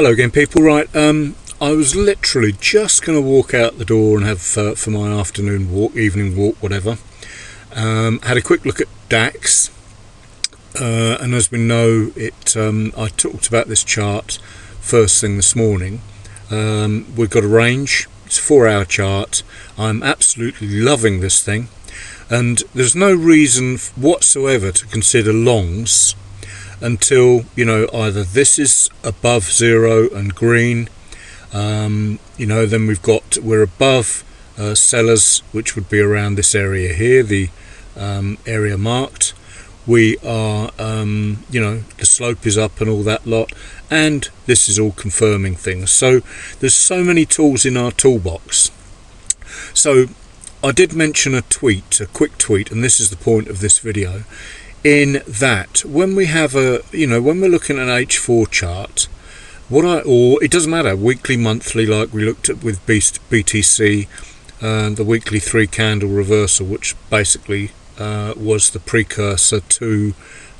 Hello again, people. Right, I was literally just going to walk out the door and have for my afternoon walk, evening walk, whatever. Had a quick look at DAX, and as we know, I talked about this chart first thing this morning. We've got a range. It's a 4-hour chart. I'm absolutely loving this thing, and there's no reason whatsoever to consider longs until, you know, either this is above zero and green, then we're above sellers, which would be around this area here, the area marked. We are, the slope is up and all that lot, and this is all confirming things. So there's so many tools in our toolbox. So I did mention a quick tweet, and this is the point of this video, in that when we have when we're looking at an H4 chart, or it doesn't matter, weekly, monthly, like we looked at with BTC, the weekly 3 candle reversal, which basically was the precursor to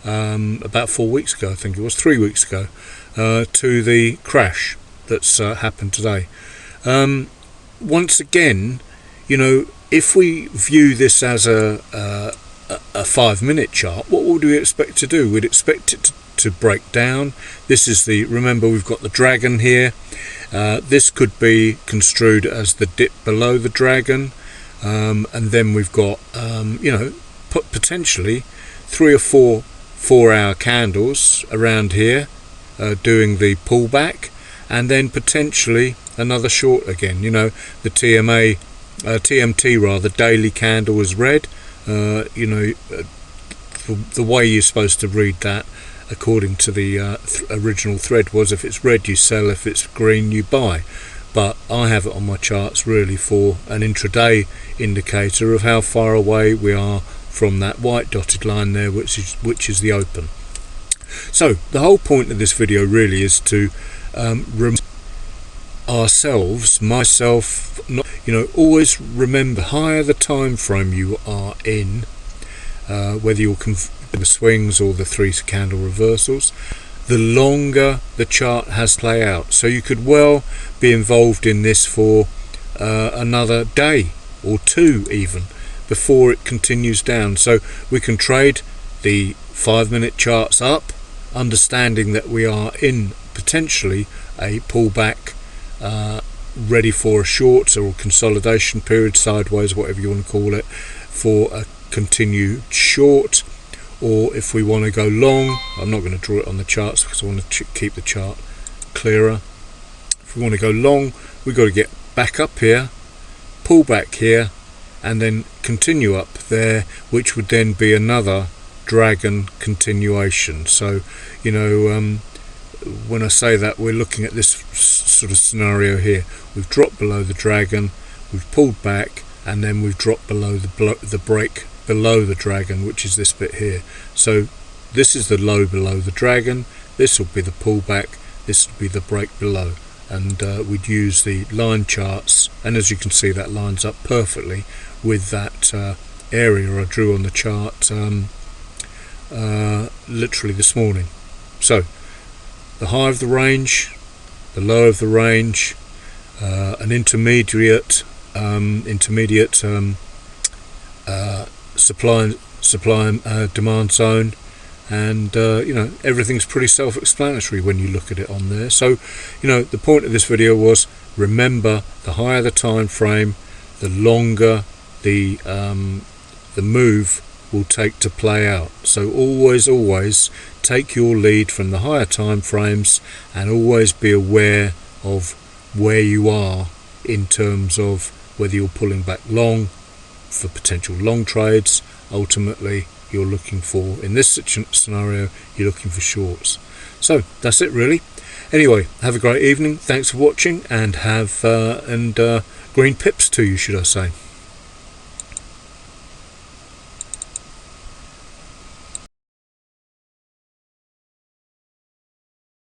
about 4 weeks ago, I think it was 3 weeks ago, to the crash that's happened today. Once again, if we view this as a 5-minute chart, what would we expect to do? We'd expect it to break down. This is remember, we've got the dragon here. This could be construed as the dip below the dragon, and then we've got potentially 3 or 4-hour candles around here doing the pullback, and then potentially another short again. The TMT rather, daily candle is red. The way you're supposed to read that, according to the original thread, was if it's red you sell, if it's green you buy. But I have it on my charts really for an intraday indicator of how far away we are from that white dotted line there, which is the open. So the whole point of this video really is to remind ourselves, myself, always remember, higher the time frame you are in, whether you're the swings or the 3 candle reversals, the longer the chart has to play out. So you could well be involved in this for another day or 2 even before it continues down. So we can trade the 5-minute charts up, understanding that we are in potentially a pullback, ready for a short or consolidation period, sideways, whatever you want to call it, for a continued short. Or if we want to go long, I'm not going to draw it on the charts because I want to keep the chart clearer. If we want to go long, we've got to get back up here, pull back here, and then continue up there, which would then be another dragon continuation. So when I say that, we're looking at this sort of scenario here. We've dropped below the dragon, we've pulled back, and then we've dropped below the break below the dragon, which is this bit here. So this is the low below the dragon, this will be the pullback, this will be the break below, and we'd use the line charts, and as you can see, that lines up perfectly with that area I drew on the chart literally this morning. So the high of the range, the low of the range, an intermediate supply and demand zone, and everything's pretty self-explanatory when you look at it on there. So the point of this video was, remember, the higher the time frame, the longer the move will take to play out. So always take your lead from the higher time frames, and always be aware of where you are in terms of whether you're pulling back long for potential long trades. Ultimately you're looking for, in this scenario, you're looking for shorts. So that's it really. Anyway, have a great evening, thanks for watching, and have green pips to you, should I say.